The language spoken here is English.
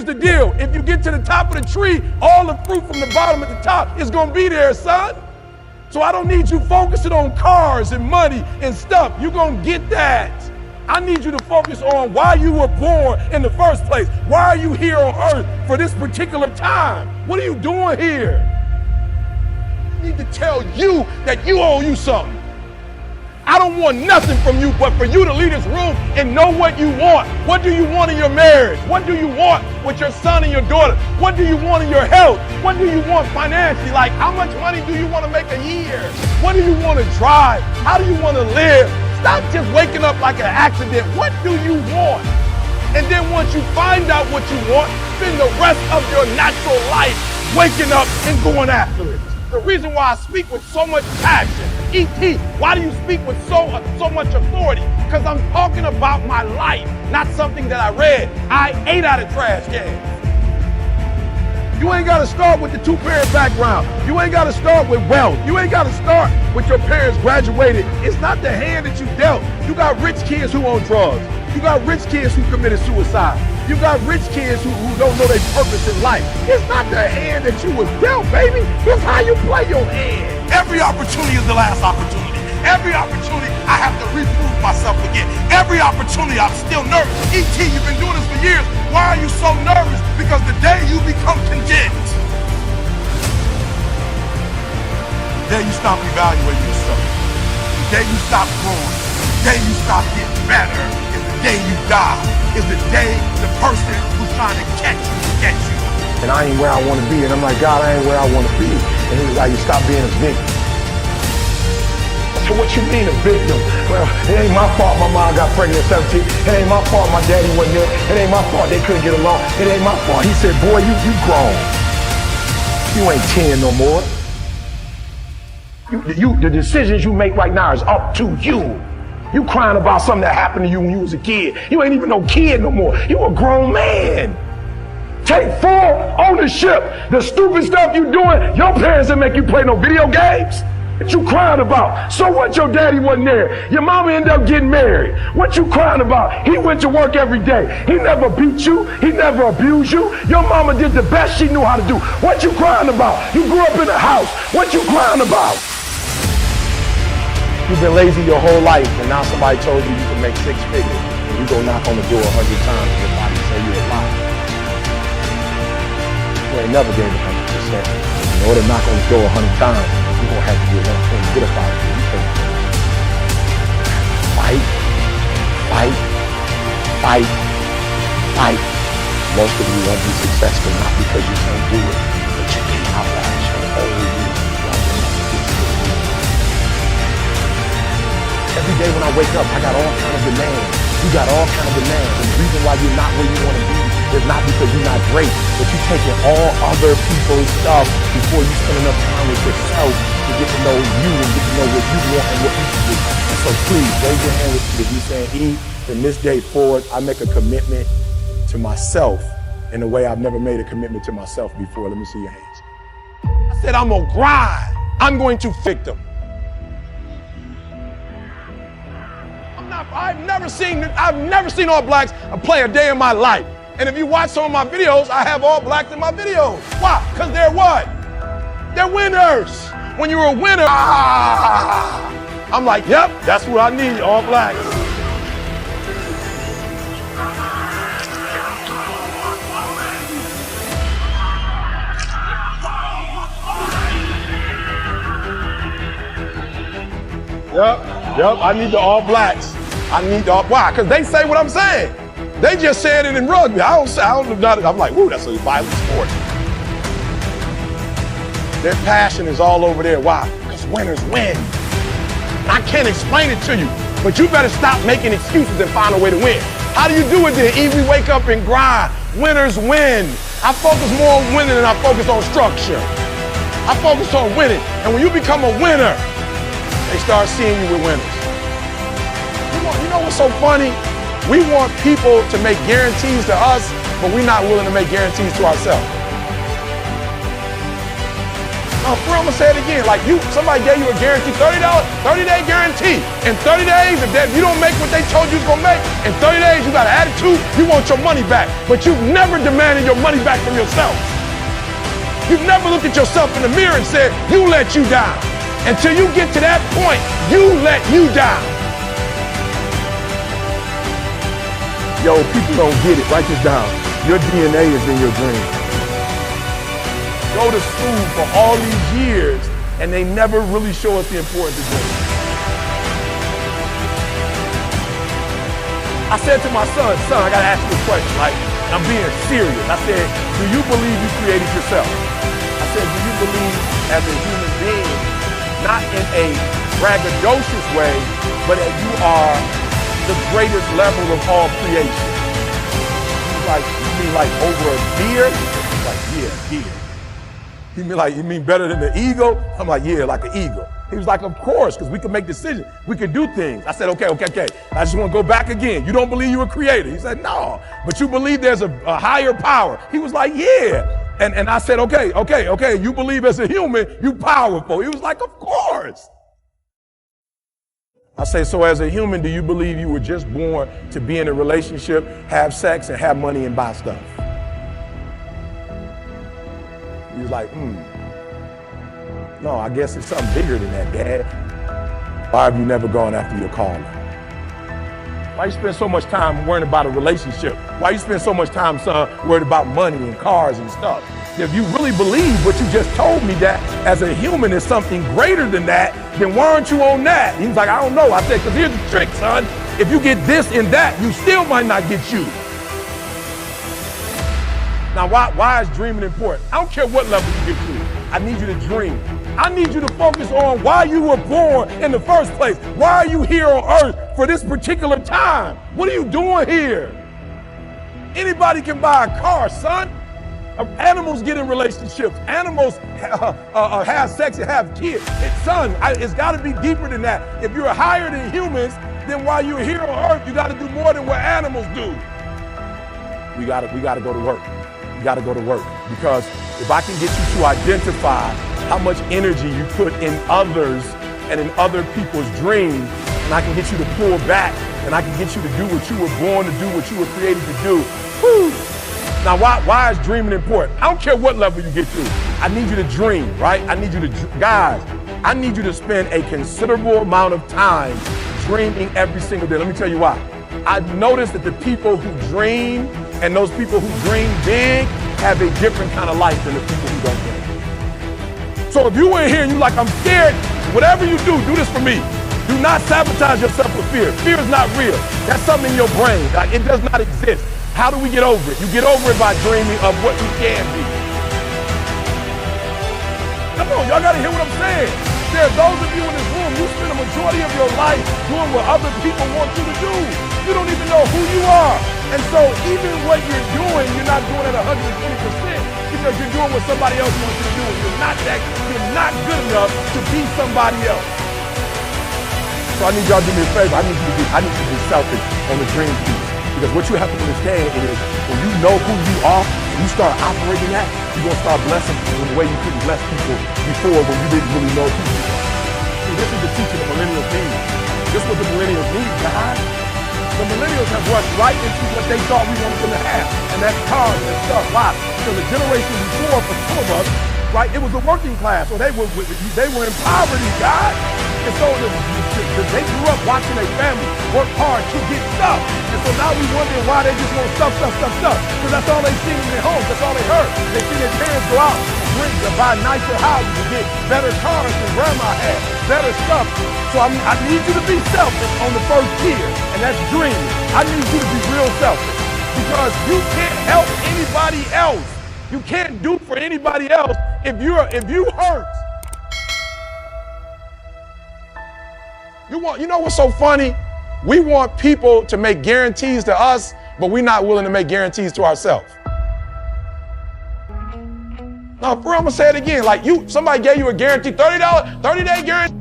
the deal. If you get to the top of the tree, all the fruit from the bottom at the top is gonna be there, son. So I don't need you focusing on cars and money and stuff. You're gonna get that. I need you to focus on why you were born in the first place. Why are you here on earth for this particular time? What are you doing here? I need to tell you that you owe you something. I don't want nothing from you but for you to leave this room and know what you want. What do you want in your marriage? What do you want with your son and your daughter? What do you want in your health? What do you want financially? Like, how much money do you want to make a year? What do you want to drive? How do you want to live? Stop just waking up like an accident. What do you want? And then once you find out what you want, spend the rest of your natural life waking up and going after it. The reason why I speak with so much passion, E.T., why do you speak with so much authority? Because I'm talking about my life, not something that I read. I ate out of trash cans. You ain't got to start with the two-parent background. You ain't got to start with wealth. You ain't got to start with your parents graduated. It's not the hand that you dealt. You got rich kids who own drugs. You got rich kids who committed suicide. You got rich kids who don't know their purpose in life. It's not the hand that you was dealt, baby. It's how you play your hand. Every opportunity is the last opportunity. Every opportunity, I have to reprove myself again. Every opportunity, I'm still nervous. E.T., you've been doing this for years. Why are you so nervous? Because the day you become content, the day you stop evaluating yourself, the day you stop growing, the day you stop getting better, is the day you die. Is the day the person who's trying to catch you gets you. And I ain't where I want to be. And I'm like, God, I ain't where I want to be. And he was like, you stop being a victim. So what you mean a victim? Well, it ain't my fault my mom got pregnant at 17. It ain't my fault my daddy wasn't there. It ain't my fault they couldn't get along. It ain't my fault. He said, boy, you grown. You ain't 10 no more. The decisions you make right now is up to you. You crying about something that happened to you when you was a kid. You ain't even no kid no more. You a grown man. Take full ownership. The stupid stuff you doing, your parents didn't make you play no video games. What you crying about? So what, your daddy wasn't there? Your mama ended up getting married. What you crying about? He went to work every day. He never beat you. He never abused you. Your mama did the best she knew how to do. What you crying about? You grew up in a house. What you crying about? You've been lazy your whole life, and now somebody told you you can make 6 figures, and you go knock on the door 100 times, and your body say you're a liar. You ain't never gave it 100%. In order to knock on the door 100 times, you're gonna have to get one thing. Get up out of here. You can't fight, fight, fight, fight. Most of you won't be successful not because you can't do it, but you can outlast your whole year. Every day when I wake up, I got all kind of demands. You got all kind of demands. And the reason why you're not where you want to be is not because you're not great, but you're taking all other people's stuff before you spend enough time with yourself to get to know you and get to know what you want and what you can do. And so please, raise your hand with me if you're saying, E, from this day forward, I make a commitment to myself in a way I've never made a commitment to myself before. Let me see your hands. I said, I'm gonna grind. I'm going to victim. I've never seen all blacks play a day in my life. And if you watch some of my videos, I have all blacks in my videos. Why? Because they're what? They're winners. When you're a winner, I'm like, yep, that's what I need, all blacks. Yep, I need the all blacks. I need the all, why? Because they say what I'm saying. They just said it in rugby. I don't know. I'm like, woo, that's a violent sport. Their passion is all over there. Why? Because winners win. I can't explain it to you, but you better stop making excuses and find a way to win. How do you do it then? Even we wake up and grind. Winners win. I focus more on winning than I focus on structure. I focus on winning. And when you become a winner, they start seeing you with winners. You know what's so funny? We want people to make guarantees to us, but we're not willing to make guarantees to ourselves. I'm gonna say it again. Like somebody gave you a guarantee, $30, 30-day guarantee. In 30 days, if you don't make what they told you you're gonna make, in 30 days you got an attitude, you want your money back. But you've never demanded your money back from yourself. You've never looked at yourself in the mirror and said, you let you down. Until you get to that point, you let you down. Yo, people don't get it. Write this down. Your DNA is in your dream. Go to school for all these years, and they never really show us the importance of dreams. I said to my son, I gotta ask you a question, like, I'm being serious. I said, do you believe you created yourself? I said, do you believe as a human being, not in a braggadocious way, but that you are the greatest level of all creation? He's like, you mean like over a deer? I'm like, yeah. You mean better than the eagle? I'm like, yeah, like an eagle. He was like, of course, because we can make decisions. We can do things. I said, okay. I just want to go back again. You don't believe you were created? He said, no, but you believe there's a higher power. He was like, yeah. And I said, okay. You believe as a human, you powerful. He was like, of course. I say, so as a human, do you believe you were just born to be in a relationship, have sex, and have money and buy stuff? He was like, no, I guess it's something bigger than that, Dad. Why have you never gone after your calling? Why you spend so much time worrying about a relationship? Why you spend so much time, son, worried about money and cars and stuff? If you really believe what you just told me, that as a human is something greater than that, then why aren't you on that? He was like, I don't know. I said, because here's the trick, son. If you get this and that, you still might not get you. Now, why is dreaming important? I don't care what level you get to. I need you to dream. I need you to focus on why you were born in the first place. Why are you here on earth for this particular time? What are you doing here? Anybody can buy a car, son. Animals get in relationships. Animals have sex and have kids. It's got to be deeper than that. If you're higher than humans, then while you're here on earth, you got to do more than what animals do. We got to go to work. You got to go to work, because if I can get you to identify how much energy you put in others and in other people's dreams, and I can get you to pull back, and I can get you to do what you were born to do, what you were created to do. Whew. Now, why is dreaming important? I don't care what level you get to. I need you to dream, right? I need you to, guys, I need you to spend a considerable amount of time dreaming every single day. Let me tell you why. I've noticed that the people who dream and those people who dream big have a different kind of life than the people who don't dream. So if you were here and you're like, I'm scared, whatever you do this for me. Do not sabotage yourself with fear. Fear is not real. That's something in your brain. Like, it does not exist. How do we get over it? You get over it by dreaming of what you can be. Come on, y'all gotta hear what I'm saying. There are those of you in this room, you spend a majority of your life doing what other people want you to do. You don't even know who you are. And so even what you're doing, you're not doing it 120% because you're doing what somebody else wants you to do. You're not good enough to be somebody else. So I need y'all to do me a favor. I need you to be selfish on the dream piece. Because what you have to understand is when you know who you are and you start operating that, you're going to start blessing people in a way you couldn't bless people before when you didn't really know who you are. See, this is the teaching of millennials need. This is what the millennials need, guys. The millennials have rushed right into what they thought we wanted them to have, and that's cars and stuff. Why? Because the generation before, for some of us, right, it was the working class, so they were in poverty, guys. And so they grew up watching their family work hard to get stuff. And so now we wondering why they just want stuff. Because that's all they see in their homes. That's all they heard. They see their parents go out and buy nicer houses and get better cars than grandma had, better stuff. So I need you to be selfish on the first tier, and that's dreaming. I need you to be real selfish because you can't help anybody else. You can't do for anybody else if you hurt. You know what's so funny? We want people to make guarantees to us, but we're not willing to make guarantees to ourselves. No, for real, I'm gonna say it again. Like somebody gave you a guarantee, $30, 30-day guarantee.